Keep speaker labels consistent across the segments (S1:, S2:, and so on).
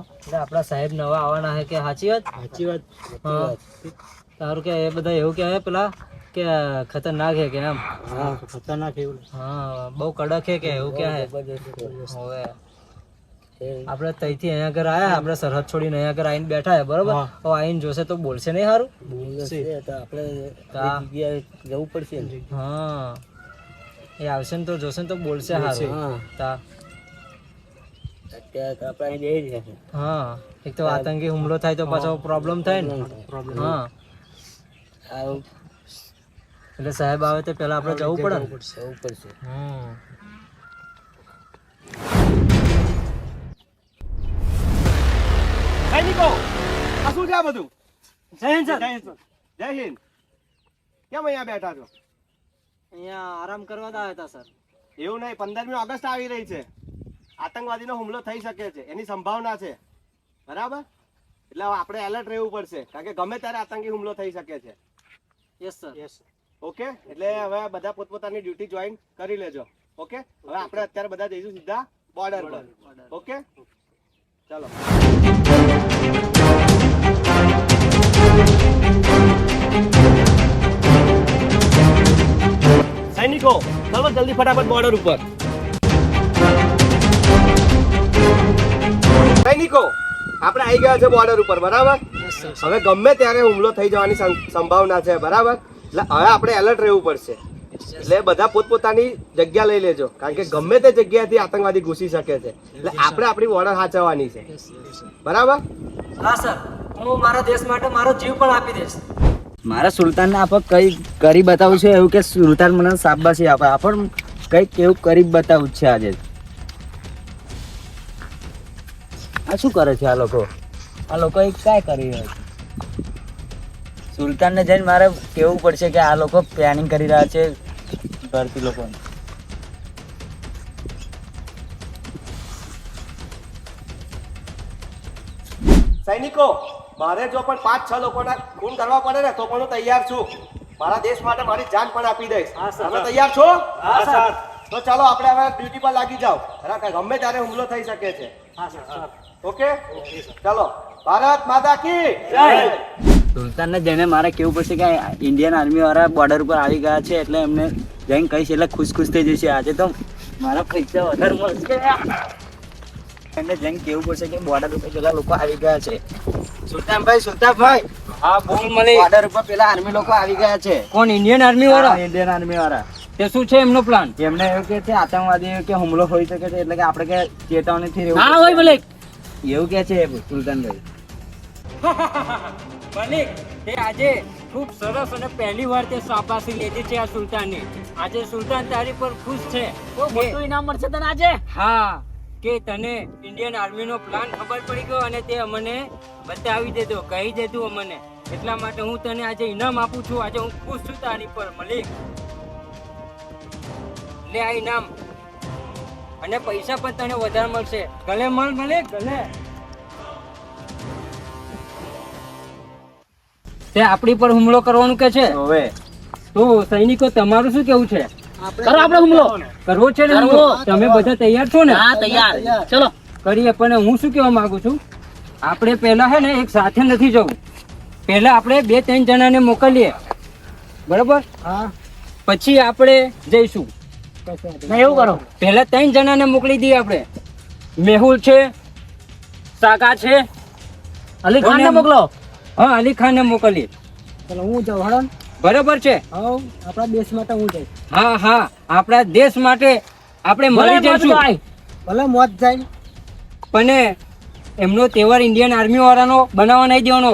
S1: એટલે આપણા સાહેબ નવા આવવાના છે કે સાચી વાત?
S2: સાચી વાત.
S1: હા તારું કે એ બધા એવું કહેવાય પેલા કે ખતરનાક છે કે એમ?
S2: હા ખતરનાક એવું.
S1: હા બહુ કડક છે કે એવું કે હવે આપણે તઈથી અહીંયા આગળ આયા, આપણે સરહદ છોડીને અહીંયા આગળ આવીને બેઠા છે બરોબર. તો આવીને જોશે તો બોલશે નહીં સારું?
S2: આપણે જગ્યાએ જવું પડશે.
S1: હા એ આવશે ને તો જોશે ને તો બોલશે સારું. હા એક તો આતંકી હુમલો થાય તો પાછો પ્રોબ્લેમ થાય ને. હા એટલે સાહેબ આવે તો પેલા આપણે જવું પડે ને.
S2: જવું પડશે.
S3: સૈનિકો આ શું છે આ બધું?
S1: જય હિન્દ સર.
S3: જય હિન્દ. કેમ અહીંયા બેઠા છો?
S1: અહીંયા આરામ કરવા આવ્યા હતા સર.
S3: એવું નહીં, 15મી ઓગસ્ટ આવી રહી છે, આતંકવાદીનો હુમલો થઈ શકે છે એની સંભાવના છે બરાબર. એટલે આપણે એલર્ટ રહેવું પડશે કારણ કે ગમે ત્યારે આતંકી હુમલો થઈ શકે છે.
S1: Yes sir. યસ
S3: ઓકે એટલે હવે બધા પોતપોતાની ડ્યુટી જોઈન કરી લેજો. ઓકે હવે આપણે અત્યારે બધા જઈશું સીધા બોર્ડર પર. ઓકે ચાલો. સૈનિકો ચાલો જલ્દી ફટાફટ બોર્ડર ઉપર. સૈનિકો આપણે આવી ગયા છે બોર્ડર ઉપર બરાબર. હવે ગમે ત્યારે હુમલો થઈ જવાની સંભાવના છે બરાબર. એટલે હવે આપણે એલર્ટ રહેવું પડશે. એટલે બધા પોતપોતાની જગ્યા લઈ લેજો કારણ કે ગમે તે જગ્યાએથી આતંકવાદી ઘૂસી શકે છે. એટલે આપણે આપણી બોર્ડર સાચવવાની છે બરાબર.
S1: હા સર, હું મારા દેશ માટે મારો જીવ પણ આપી દઈશ.
S2: મારા સુલતાનને આપણે કઈ કરી બતાવું છે એવું કે સુલતાન મને શાબાશી આપે. આપણે કંઈક એવું કરી બતાવું છે આજે. આ શું કરે છે આ લોકો? આ લોકો કાંઈ કરી રહ્યા છે? સુલતાનને જઈને મારે કહેવું પડશે કે આ લોકો પ્લાનિંગ કરી રહ્યા છે ભારતીય લોકોને.
S3: સૈનિકો મારે જો પણ 5-6 લોકોના ખૂન કરવા પડે ને તો પણ હું તૈયાર છું. મારા દેશ માટે મારી જાન પણ આપી દઈશ. તમે તૈયાર છો?
S1: હા સર.
S3: તો ચાલો આપણે હવે ડ્યુટી પર લાગી જાઓ. બરાબર ગમે ત્યારે હુમલો થઈ શકે છે.
S1: હા સર.
S3: ઓકે ચાલો. ભારત માતા કી જય.
S2: સુલતાનને જઈને મારે કહેવું પડશે કે ઇન્ડિયન આર્મી વાળા બોર્ડર ઉપર આવી ગયા છે એટલે એમને જઈને કહીશ એટલે ખુશ થઈ જશે. આજે તો મારા પૈસા વધારે મળશે. એમને જઈને કહેવું પડશે કે બોર્ડર ઉપર પેલા લોકો આવી ગયા છે. સુલતાનભાઈ
S1: હા બોલ મલિક.
S2: બોર્ડર ઉપર પેલા આર્મી લોકો આવી ગયા છે.
S1: કોણ? ઇન્ડિયન આર્મી વાળા?
S2: ઇન્ડિયન આર્મી વાળા.
S1: તે શું છે એમનો પ્લાન?
S2: એમને એવું કે છે આતંકવાદી કે હુમલો હોઈ શકે છે એટલે કે આપણે કે ચેતવણીથી રહેવું
S1: હા હોય મલિક.
S2: એવું કે છે સુલતાનભાઈ.
S1: મલિક તે આજે ખૂબ સરસ અને પહેલી વાર તે શાબાશી લીધી છે આ સુલતાનની. આજે સુલતાન તારી પર ખુશ છે. મોટું ઇનામ મળશે તને આજે. હા કે તને ઇન્ડિયન આર્મીનો પ્લાન ખબર પડી ગયો અને તે અમને બતાવી દેતો, કહી દેતું અમને. એટલા માટે હું તને આજે ઇનામ આપું છું. આજે હું ખુશ છું તારી પર મલિક. લે આ ઇનામ અને પૈસા પણ તને વધારે મળશે. ગલે મળ મલિક ગલે. તે આપણી પર હુમલો કરવાનું કે છે.
S2: હવે
S1: તો સૈનિકો તમારું શું કેવું છે? કરો આપણે હુમલો કરવો છે ને? તમે બધા તૈયાર છો ને? હા તૈયાર. ચલો કરીએ. પણ હું શું કહેવા માંગુ છું, આપણે પહેલા છે ને એક સાથે નથી જવું. પહેલા આપણે 2-3 જણાને મોકલીએ બરાબર. હા પછી આપણે જઈશું. એવું કરો. પહેલા 3 જણાને મોકલી દઈએ આપણે. મેહુલ છે, સાગા છે, અલી ખાનને મોકલો. હા અલી ખાનને મોકલીએ. ચલો હું જાઉં. હળો બરાબર છે. આપણા દેશ માટે હું જઈશ. હા હા આપણા દેશ માટે આપણે મરી જઈશું. ભલે મોત જાય પણ એમનો તહેવાર ઇન્ડિયન આર્મી વાળાનો બનાવવા નહીં દેવાનો.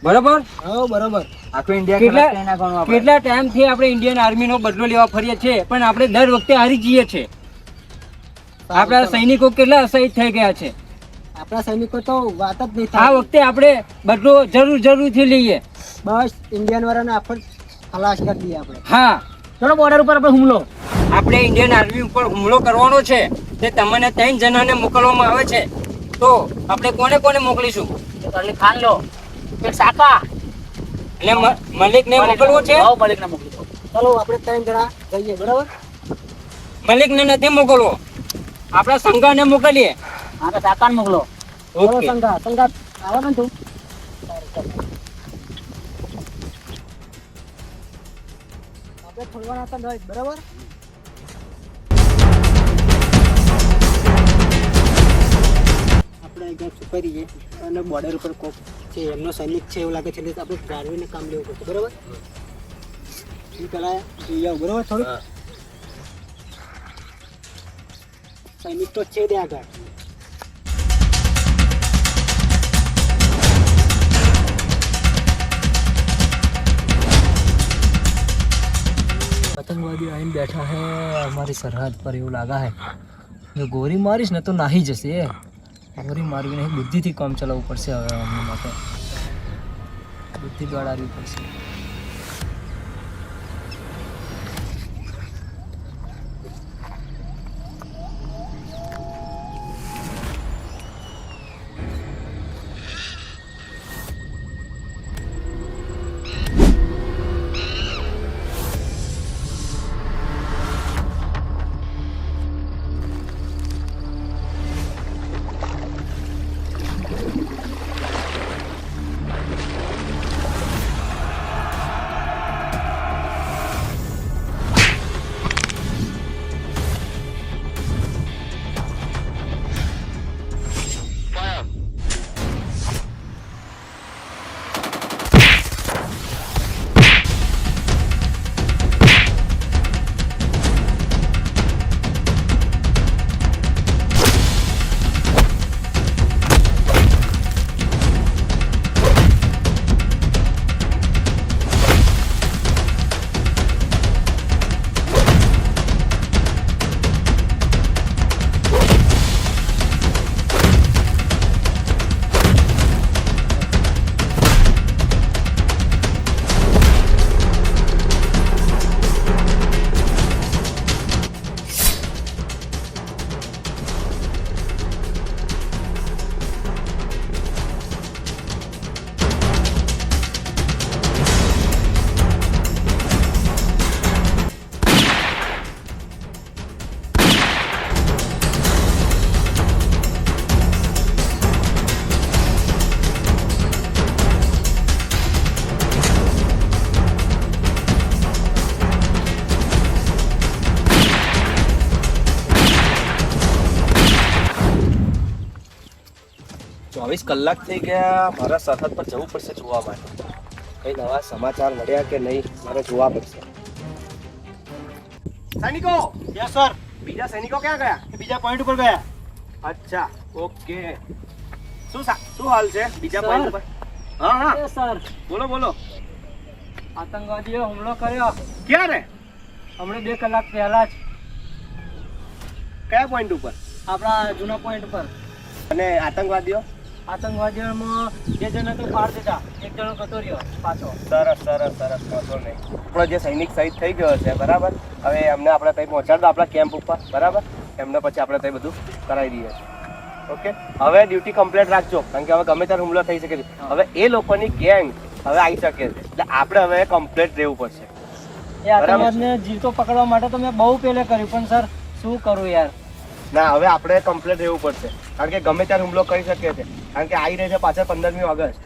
S1: બરાબર. હા બરાબર.
S2: આખું ઇન્ડિયા
S1: કેટલા ટાઈમથી આપણે ઇન્ડિયન આર્મીનો બદલો લેવા ફરીએ છીએ પણ આપણે દર વખતે હારી જઈએ છીએ. આપણા સૈનિકો કેટલા શહીદ થઈ ગયા છે. આપણા સૈનિકો તો વાત જ નહીં થાય. આ વખતે આપણે બદલો જરૂરથી લઈએ. બસ ઇન્ડિયન વાળાને આપણે ખલાસ કરી દઈએ આપણે. હા ચલો બોર્ડર ઉપર આપણે હુમલો. આપણે ઇન્ડિયન આર્મી ઉપર હુમલો કરવાનો છે. તે તમને 3 જણાને મોકલવામાં આવે છે. તો આપણે કોને મોકલીશું? અલી ખાન લો, એક સાકા અને મલિકને મોકલવો છે. મલિકને મોકલી. ચલો આપણે 3 જણા જઈએ બરાબર. મલિકને નથી મોકલવો, આપણા સંઘાને મોકલીએ.
S2: હા તો સાકાન મોકલો.
S3: ઓકે
S1: સંગાત આવે ને તું આપણે ખોલવાના હતા નહીં, બરાબર? આપણે એકદમ છુપાઈ રહીએ અને બોર્ડર ઉપર કોક છે એમનો સૈનિક છે એવું લાગે છે એટલે આપણે જાળવીને કામ લેવું પડશે, બરાબર? એ પેલા જોઈ આવું, બરાબર? થોડું સૈનિક તો છે ત્યાં આગળ. आतंकवादी आइन बैठा है हमारी सरहद पर એવું લાગા है જો ગોરી મારીશ ને તો નાહી જશે. ગોરી મારવી નહીં, બુદ્ધિથી કામ ચલાવવું પડશે હવે અમને માટે. બુદ્ધિ દોડાડવી પડશે.
S3: ચોવીસ કલાક થઈ ગયા, મારા સરહદ પર જવું પડશે જોવા માટે. કઈ નવા સમાચાર મળ્યા કે નહીં, મારે જોવા પડશે. સૈનિકો,
S1: યસ સર.
S3: બીજા સૈનિકો ક્યાં ગયા?
S1: બીજા પોઈન્ટ ઉપર ગયા.
S3: અચ્છા, ઓકે. શું હાલ છે બીજા પોઈન્ટ ઉપર? હા હા,
S1: યસ સર.
S3: બોલો બોલો.
S1: આતંકવાદીઓ હુમલો કર્યો
S3: ક્યારે?
S1: હમણાં 2 કલાક પહેલા જ
S3: કયા પોઈન્ટ ઉપર?
S1: આપણા જૂના પોઈન્ટ પર.
S3: અને આતંકવાદીઓ?
S1: આતંકવાદીઓમાં 2 જણા તો પાર દીધા, 1 જણો જતો રહ્યો પાછો.
S3: સરસ સરસ સરસ, વાંધો નહીં. આપણો જે સૈનિક શહીદ થઈ ગયો છે, બરાબર, હવે એમને આપણે ત્યાં પહોંચાડી દો આપણા કેમ્પ ઉપર, બરાબર. એમને પછી આપણે ત્યાં બધું કરાવી દઈએ છીએ. ઓકે, હવે ડ્યુટી કમ્પ્લીટ રાખજો, કારણ કે હવે ગમે ત્યારે હુમલો થઈ શકે છે. હવે એ લોકોની ગેંગ હવે આવી શકે છે, એટલે આપણે હવે કમ્પ્લીટ રહેવું પડશે.
S1: એ આતંકવાદને જીવતો પકડવા માટે તો મેં બહુ પહેલે કર્યું, પણ સર શું કરું યાર.
S3: ના, હવે આપણે કમ્પ્લીટ રહેવું પડશે, કારણ કે ગમે ત્યારે હુમલો કરી શકે છે, કારણ કે આવી રહે છે પાછળ 15મી ઓગસ્ટ,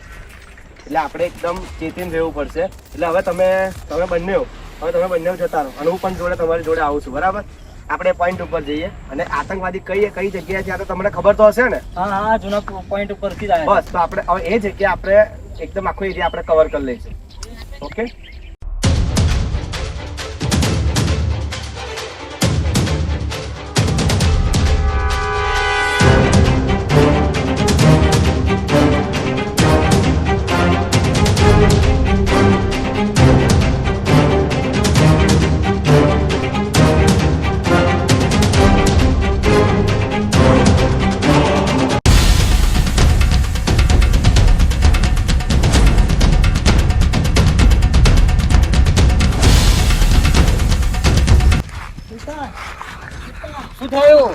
S3: એટલે આપણે એકદમ ચેતીને રહેવું પડશે. એટલે હવે તમે બંને જતા રહો, અને હું પણ તમારી જોડે આવું છું, બરાબર. આપણે પોઈન્ટ ઉપર જઈએ, અને આતંકવાદી કઈ જગ્યાએ છે આ તો તમને ખબર તો હશે ને?
S1: હા હા, જૂના પોઈન્ટ ઉપરથી જ આવ્યા.
S3: બસ, તો આપણે હવે એ જગ્યા આપણે એકદમ આખો એરિયા આપણે કવર કરી લઈશું. ઓકે.
S1: શું થયું?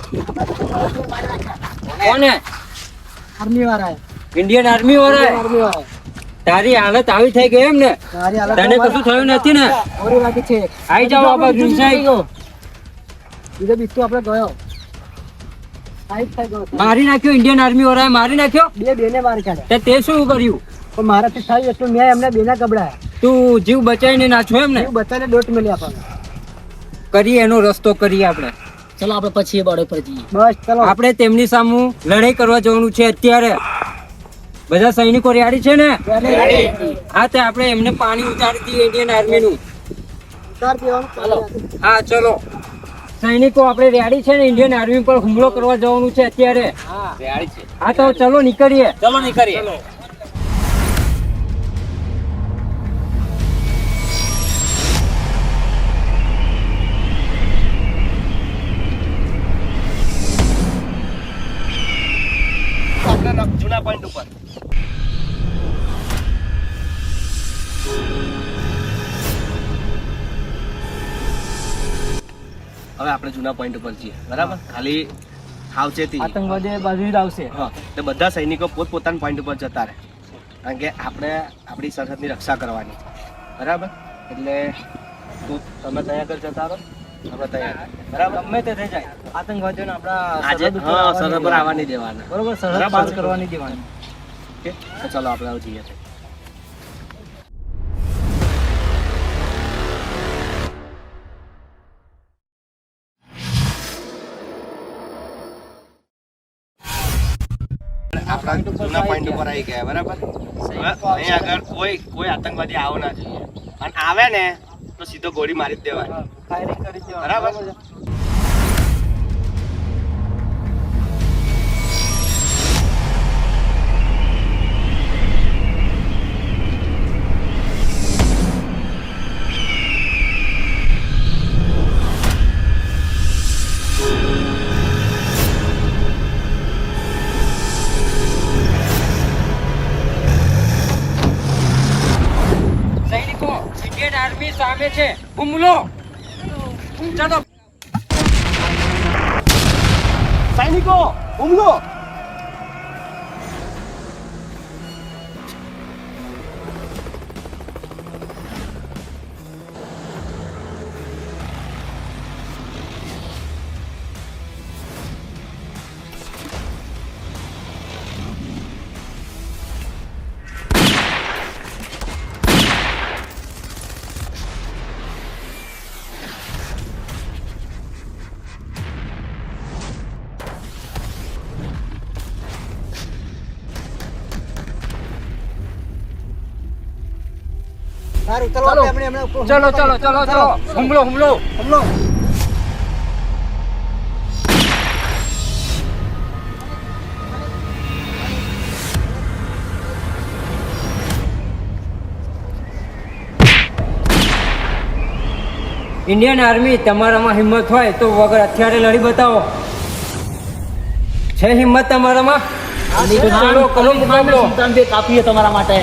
S1: કોને? આર્મી વાળા, ઇન્ડિયન આર્મી વાળા. તારી હાલત આવી થઈ ગઈ એમ ને? તને કશું થયું નથી ને? આઈ જાઓ, આપણે બીજો બીસ્તો આપણે ગયો. મારી નાખ્યો ઇન્ડિયન આર્મી વાળાએ મારી નાખ્યો.
S4: બેને મારી કાઢ્યા.
S1: તે શું કર્યું?
S4: પણ મારાથી થયું એટલું મેં એમને બેના ગબડાયા.
S1: તું જીવ બચાવીને નાખ્યો એમ ને?
S4: એવું બધાને દોટ મળી આપણને.
S1: કરીએ એનો રસ્તો કરીએ આપણે.
S2: ચલો આપણે પછી બોર્ડર પર જઈએ.
S4: બસ ચલો.
S1: આપણે તેમની સામે લડાઈ કરવા જવાનું છે અત્યારે. બધા સૈનિકો રેડી છે ને? હા, તે આપણે એમને પાણી ઉતારી દઈએ ઇન્ડિયન આર્મી નું.
S4: ઉતાર દેવાનું.
S2: ચાલો.
S1: હા ચલો સૈનિકો આપણે રેડી છે ને? ઇન્ડિયન આર્મી પર હુમલો કરવા જવાનું છે અત્યારે. હા તો ચલો નીકળીએ.
S2: ચલો નીકળીએ.
S3: આપણે જૂના પોઈન્ટ ઉપર હવે આપણે જૂના પોઈન્ટ ઉપર છીએ, બરાબર? ખાલી સાવચેતી.
S1: આતંકવાદી બાજુ જ આવશે.
S3: હા, એટલે બધા સૈનિકો પોતપોતાના પોઈન્ટ ઉપર જતા રહે, કારણ કે આપણે આપણી સરહદની રક્ષા કરવાની, બરાબર? એટલે તમે તૈયાર કરી જતા રહો, આપણે તૈયાર, બરાબર?
S1: ગમે તે થઈ જાય આતંકવાદીઓને આપણા
S3: આજે
S1: સરહદ ઉપર
S3: હા
S1: આવવા
S3: સરહદ
S1: નહીં
S3: પર
S1: દેવાના.
S3: આવવા નહીં દેવાના,
S1: બરોબર, સરહદ
S3: બરાબર.
S1: પાર કરવા નહીં દેવાની.
S3: ઓકે, તો ચાલો આપણે હવે જઈએ છીએ. આપણા જૂના પોઈન્ટ ઉપર આવી ગયા, બરાબર? હવે અહીં આગળ કોઈ આતંકવાદી આવો ના જોઈએ, અને આવે ને તો સીધો ગોળી મારી જ દેવાની,
S1: ફાયરિંગ કરી દેવાનું.
S3: બરાબર?
S1: સૈનિકો ઇન્ડિયન આર્મી સામે છે, હુમલો. ચાલો
S3: સૈનિકો હુમલો!
S4: સારું ચલો આપણે હમણાં ઉપર
S1: ચલો ચલો ચલો ચલો હુમલો હુમલો.
S4: હમલો.
S1: ઇન્ડિયન આર્મી તમારામાં હિંમત હોય તો વગર હથિયારે લડી બતાવો. છે હિંમત તમારામાં? ચલો કલમ મુકાબલો.
S2: સુલતાનભાઈ કાપીએ તમારા માટે.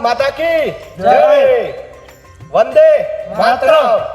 S3: માતા કી જય. વંદે માતરમ.